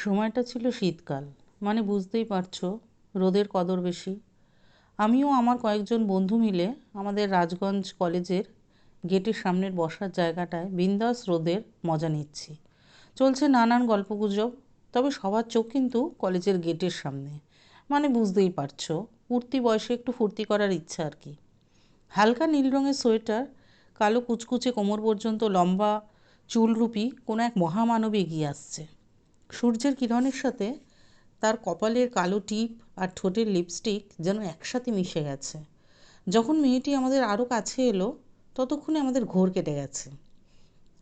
সময়টা ছিল শীতকাল, মানে বুঝতেই পারছো রোদের কদর বেশি। আমিও আমার কয়েকজন বন্ধু মিলে আমাদের রাজগঞ্জ কলেজের গেটের সামনের বসার জায়গাটায় বিন্দাস রোদের মজা নিচ্ছি। চলছে নানান গল্পগুজব, তবে সবার চোখ কিন্তু কলেজের গেটের সামনে। মানে বুঝতেই পারছো, উঠতি বয়সে একটু ফুর্তি করার ইচ্ছা আর কি। হালকা নীল রঙের সোয়েটার, কালো কুচকুচে কোমর পর্যন্ত লম্বা চুলরূপী কোনো এক মহামানব এগিয়ে আসছে। সূর্যের কিরণের সাথে তার কপালের কালো টিপ আর ঠোঁটের লিপস্টিক যেন একসাথে মিশে গেছে। যখন মেয়েটি আমাদের আরও কাছে এলো, ততক্ষণে আমাদের ঘোর কেটে গেছে।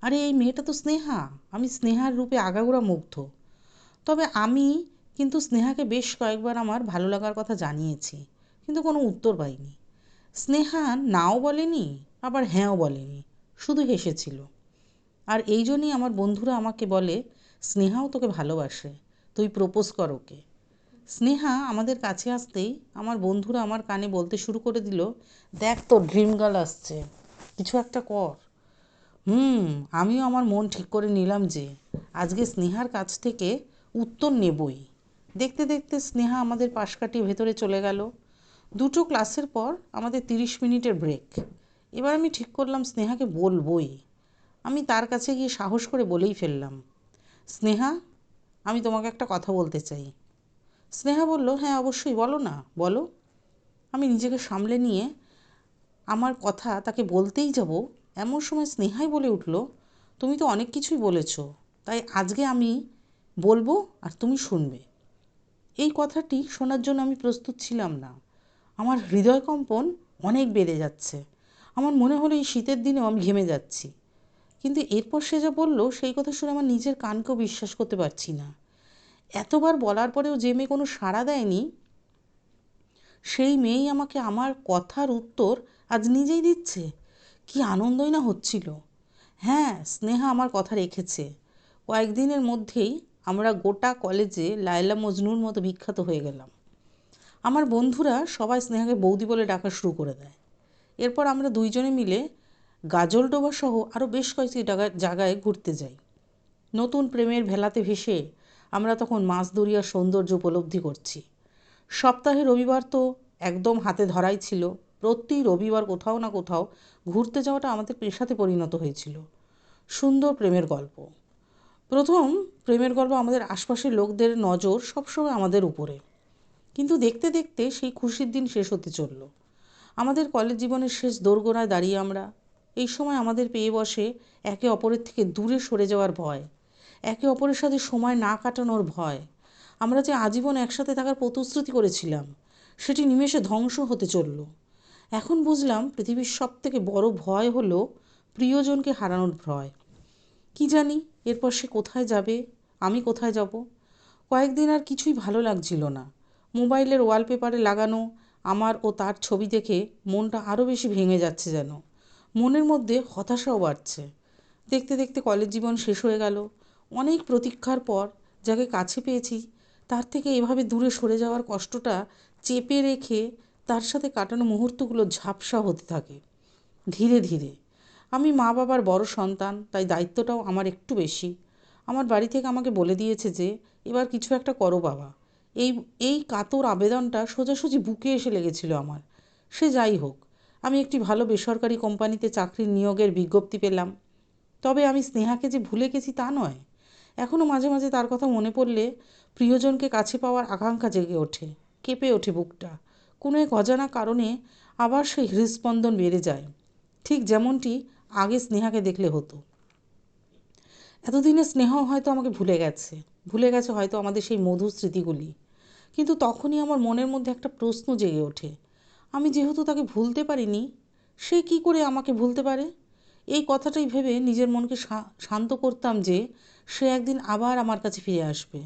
আরে এই মেয়েটা তো স্নেহা! আমি স্নেহার রূপে আগাগোড়া মুগ্ধ। তবে আমি কিন্তু স্নেহাকে বেশ কয়েকবার আমার ভালো লাগার কথা জানিয়েছি, কিন্তু কোনো উত্তর পাইনি। স্নেহা নাও বলেনি, আবার হ্যাঁও বলেনি, শুধু হেসেছিল। আর এই জন্যই আমার বন্ধুরা আমাকে বলে, স্নেহাও তোকে ভালোবাসে, তুই প্রপোজ কর ওকে। স্নেহা আমাদের কাছে আসতেই আমার বন্ধুরা আমার কানে বলতে শুরু করে দিল, দেখ তোর ড্রিম গার্ল আসছে, কিছু একটা কর। আমিও আমার মন ঠিক করে নিলাম যে আজকে স্নেহার কাছ থেকে উত্তর নেবই। দেখতে দেখতে স্নেহা আমাদের পাশ কাটিয়ে ভেতরে চলে গেল। দুটো ক্লাসের পর আমাদের 30 মিনিটের ব্রেক। এবার আমি ঠিক করলাম স্নেহাকে বলবই। আমি তার কাছে গিয়ে সাহস করে বলেই ফেললাম, স্নেহা, আমি তোমাকে একটা কথা বলতে চাই। স্নেহা বলল, হ্যাঁ অবশ্যই, বলো না, বলো। আমি নিজেকে সামলে নিয়ে আমার কথা তাকে বলতেই যাব, এমন সময় স্নেহাই বলে উঠল, তুমি তো অনেক কিছুই বলেছ, তাই আজকে আমি বলবো আর তুমি শুনবে। এই কথাটি শোনার জন্য আমি প্রস্তুত ছিলাম না। আমার হৃদয় কম্পন অনেক বেড়ে যাচ্ছে। আমার মনে হলো এই শীতের দিনেও আমি ঘেমে যাচ্ছি। কিন্তু এরপর সে যা বলল, সেই কথা শুনে আমার নিজের কানকেও বিশ্বাস করতে পারছি না। এতবার বলার পরেও যে মেয়ে কোনো সাড়া দেয়নি, সেই মেয়েই আমাকে আমার কথার উত্তর আজ নিজেই দিচ্ছে। কি আনন্দই না হচ্ছিল। হ্যাঁ, স্নেহা আমার কথা রেখেছে। কয়েকদিনের মধ্যেই আমরা গোটা কলেজে লায়লা মজনুর মতো বিখ্যাত হয়ে গেলাম। আমার বন্ধুরা সবাই স্নেহাকে বৌদি বলে ডাকা শুরু করে দেয়। এরপর আমরা দুইজনে মিলে গাজলডোবা সহ আরও বেশ কয়েকটি জায়গায় ঘুরতে যাই। নতুন প্রেমের ভেলাতে ভেসে আমরা তখন মাছদরিয়ার সৌন্দর্য উপলব্ধি করছি। সপ্তাহে রবিবার তো একদম হাতে ধরাই ছিল। প্রতি রবিবার কোথাও না কোথাও ঘুরতে যাওয়াটা আমাদের পেশাতে পরিণত হয়েছিল। সুন্দর প্রেমের গল্প। প্রথম প্রেমের গল্প আমাদের আশপাশের লোকদের নজর সবসময় আমাদের উপরে। কিন্তু দেখতে দেখতে সেই খুশির দিন শেষ হতে চলল। আমাদের কলেজ জীবনের শেষ দোরগোড়ায় দাঁড়িয়ে আমরা। এই সময় আমাদের পেয়ে বসে একে অপরের থেকে দূরে সরে যাওয়ার ভয়, একে অপরের সাথে সময় না কাটানোর ভয়। আমরা যে আজীবন একসাথে থাকার প্রতিশ্রুতি করেছিলাম, সেটি নিমেষে ধ্বংস হতে চলল। এখন বুঝলাম পৃথিবীর সবথেকে বড় ভয় হলো প্রিয়জনকে হারানোর ভয়। কি জানি এরপর সে কোথায় যাবে, আমি কোথায় যাব। কয়েকদিন আর কিছুই ভালো লাগছিল না। মোবাইলের ওয়ালপেপারে লাগানো আমার ও তার ছবি দেখে মনটা আরও বেশি ভেঙে যাচ্ছে যেন। মনের মধ্যে হতাশাও বাড়ছে। দেখতে দেখতে কলেজ জীবন শেষ হয়ে গেল। অনেক প্রতীক্ষার পর যাকে কাছে পেয়েছি, তার থেকে এভাবে দূরে সরে যাওয়ার কষ্টটা চেপে রেখে তার সাথে কাটানো মুহূর্তগুলো ঝাপসা হতে থাকে ধীরে ধীরে। আমি মা বাবার বড় সন্তান, তাই দায়িত্বটাও আমার একটু বেশি। আমার বাড়ি থেকে আমাকে বলে দিয়েছে যে এবার কিছু একটা করো বাবা। এই এই কাতর আবেদনটা সোজাসুজি বুকে এসে লেগেছিল আমার। সে যাই হোক, আমি একটি ভালো বেসরকারি কোম্পানিতে চাকরির নিয়োগের বিজ্ঞপ্তি পেলাম। তবে আমি স্নেহাকে যে ভুলে গেছি তা নয়। এখনও মাঝে মাঝে তার কথা মনে পড়লে প্রিয়জনকে কাছে পাওয়ার আকাঙ্ক্ষা জেগে ওঠে, কেঁপে ওঠে বুকটা। কোনো এক অজানা কারণে আবার সেই হৃদস্পন্দন বেড়ে যায়, ঠিক যেমনটি আগে স্নেহাকে দেখলে হতো। এতদিনে স্নেহ হয়তো আমাকে ভুলে গেছে হয়তো আমাদের সেই মধুর স্মৃতিগুলি। কিন্তু তখনই আমার মনের মধ্যে একটা প্রশ্ন জেগে ওঠে, আমি যেহেতু তাকে ভুলতে পারিনি, সে কি করে আমাকে ভুলতে পারে। এই কথাটাই ভেবে নিজের মনকে শান্ত করতাম যে সে একদিন আবার আমার কাছে ফিরে আসবে।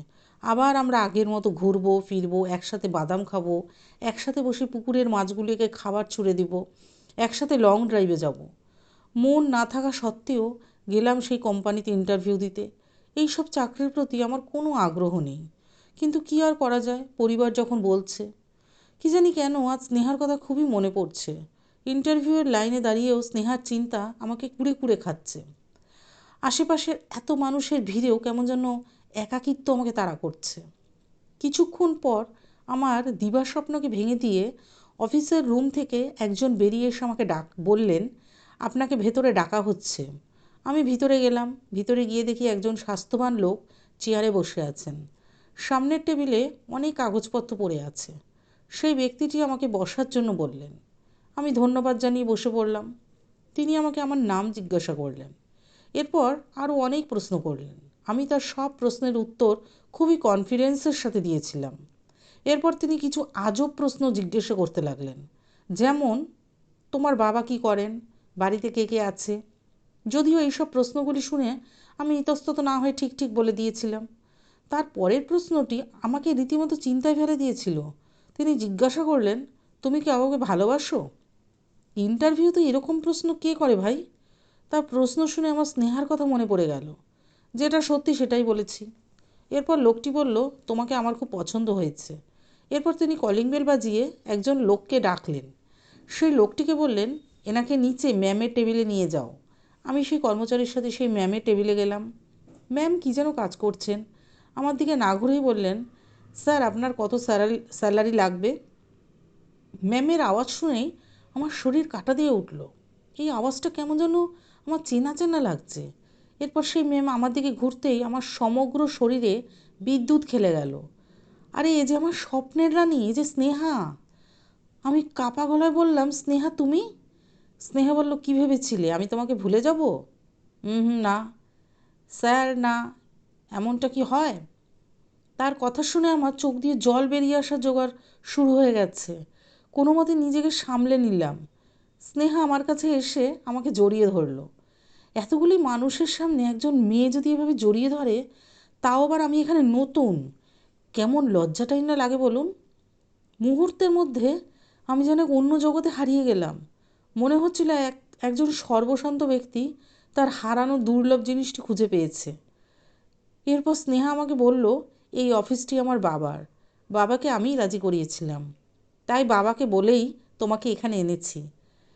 আবার আমরা আগের মতো ঘুরবো ফিরবো, একসাথে বাদাম খাবো, একসাথে বসে পুকুরের মাছগুলিকে খাবার ছুঁড়ে দিব, একসাথে লং ড্রাইভে যাব। মন না থাকা সত্ত্বেও গেলাম সেই কোম্পানিতে ইন্টারভিউ দিতে। এইসব চাকরির প্রতি আমার কোনো আগ্রহ নেই, কিন্তু কী আর করা যায়, পরিবার যখন বলছে। কি জানি কেন আজ স্নেহার কথা খুবই মনে পড়ছে। ইন্টারভিউয়ের লাইনে দাঁড়িয়েও স্নেহার চিন্তা আমাকে কুড়ে কুড়ে খাচ্ছে। আশেপাশের এত মানুষের ভিড়েও কেমন যেন একাকিত্ব আমাকে তাড়া করছে। কিছুক্ষণ পর আমার দিবাস্বপ্নকে ভেঙে দিয়ে অফিসের রুম থেকে একজন বেরিয়ে এসে আমাকে বললেন, আপনাকে ভেতরে ডাকা হচ্ছে। আমি ভিতরে গেলাম। ভিতরে গিয়ে দেখি একজন স্বাস্থ্যবান লোক চেয়ারে বসে আছেন। সামনের টেবিলে অনেক কাগজপত্র পড়ে আছে। সেই ব্যক্তিটি আমাকে বসার জন্য বললেন। আমি ধন্যবাদ জানিয়ে বসে পড়লাম। তিনি আমাকে আমার নাম জিজ্ঞাসা করলেন। এরপর আরও অনেক প্রশ্ন করলেন। আমি তার সব প্রশ্নের উত্তর খুবই কনফিডেন্সের সাথে দিয়েছিলাম। এরপর তিনি কিছু আজব প্রশ্ন জিজ্ঞাসা করতে লাগলেন, যেমন, তোমার বাবা কি করেন, বাড়িতে কে কে আছে? যদিও এইসব প্রশ্নগুলি শুনে আমি ইতস্তত না হয়ে ঠিক ঠিক বলে দিয়েছিলাম। তার পরের প্রশ্নটি আমাকে রীতিমতো চিন্তায় ফেলে দিয়েছিল। তিনি জিজ্ঞাসা করলেন, তুমি কি আমাকে ভালোবাসো? ইন্টারভিউতে এরকম প্রশ্ন কে করে ভাই? তার প্রশ্ন শুনে আমার স্নেহার কথা মনে পড়ে গেল। যেটা সত্যি সেটাই বলেছি। এরপর লোকটি বলল, তোমাকে আমার খুব পছন্দ হয়েছে। এরপর তিনি কলিং বেল বাজিয়ে একজন লোককে ডাকলেন। সেই লোকটিকে বললেন, এনাকে নিচে ম্যামের টেবিলে নিয়ে যাও। আমি সেই কর্মচারীর সাথে সেই ম্যামের টেবিলে গেলাম। ম্যাম কী যেন কাজ করছেন। আমার দিকে না ঘুরেই বললেন, স্যার আপনার কত স্যালারি লাগবে? ম্যামের আওয়াজ শুনেই আমার শরীর কাঁটা দিয়ে উঠল। এই আওয়াজটা কেমন যেন আমার চেনা চেনা লাগছে। এরপর সেই ম্যাম আমার দিকে ঘুরতেই আমার সমগ্র শরীরে বিদ্যুৎ খেলে গেল। আরে এ যে আমার স্বপ্নের রানী, এ যে স্নেহা। আমি কাপা গলায় বললাম, স্নেহা তুমি? স্নেহা বলল, কী ভেবেছিলে আমি তোমাকে ভুলে যাব? না স্যার, না। এমনটা কি হয়? তার কথা শুনে আমার চোখ দিয়ে জল বেরিয়ে আসা জোগাড় শুরু হয়ে গেছে। কোনো মতে নিজেকে সামলে নিলাম। স্নেহা আমার কাছে এসে আমাকে জড়িয়ে ধরল। এতগুলি মানুষের সামনে একজন মেয়ে যদি এভাবে জড়িয়ে ধরে, তাও আবার আমি এখানে নতুন, কেমন লজ্জাটাই না লাগে বলুন। মুহূর্তের মধ্যে আমি যেন অন্য জগতে হারিয়ে গেলাম। মনে হচ্ছিল একজন সর্বশান্ত ব্যক্তি তার হারানো দুর্লভ জিনিসটি খুঁজে পেয়েছে। এরপর স্নেহা আমাকে বলল, এই অফিসটি আমার বাবার। বাবাকে আমিই রাজি করিয়েছিলাম, তাই বাবাকে বলেই তোমাকে এখানে এনেছি।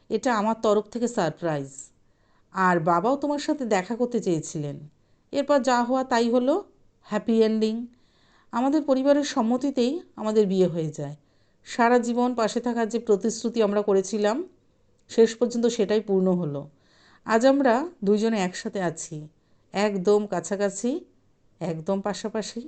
এটা আমার তরফ থেকে সারপ্রাইজ। আর বাবাও তোমার সাথে দেখা করতে চেয়েছিলেন। এরপর যা হওয়া তাই হলো, হ্যাপি এন্ডিং। আমাদের পরিবারের সম্মতিতেই আমাদের বিয়ে হয়ে যায়। সারা জীবন পাশে থাকার যে প্রতিশ্রুতি আমরা করেছিলাম, শেষ পর্যন্ত সেটাই পূর্ণ হলো। আজ আমরা দুইজনে একসাথে আছি, একদম কাছাকাছি, একদম পাশাপাশি।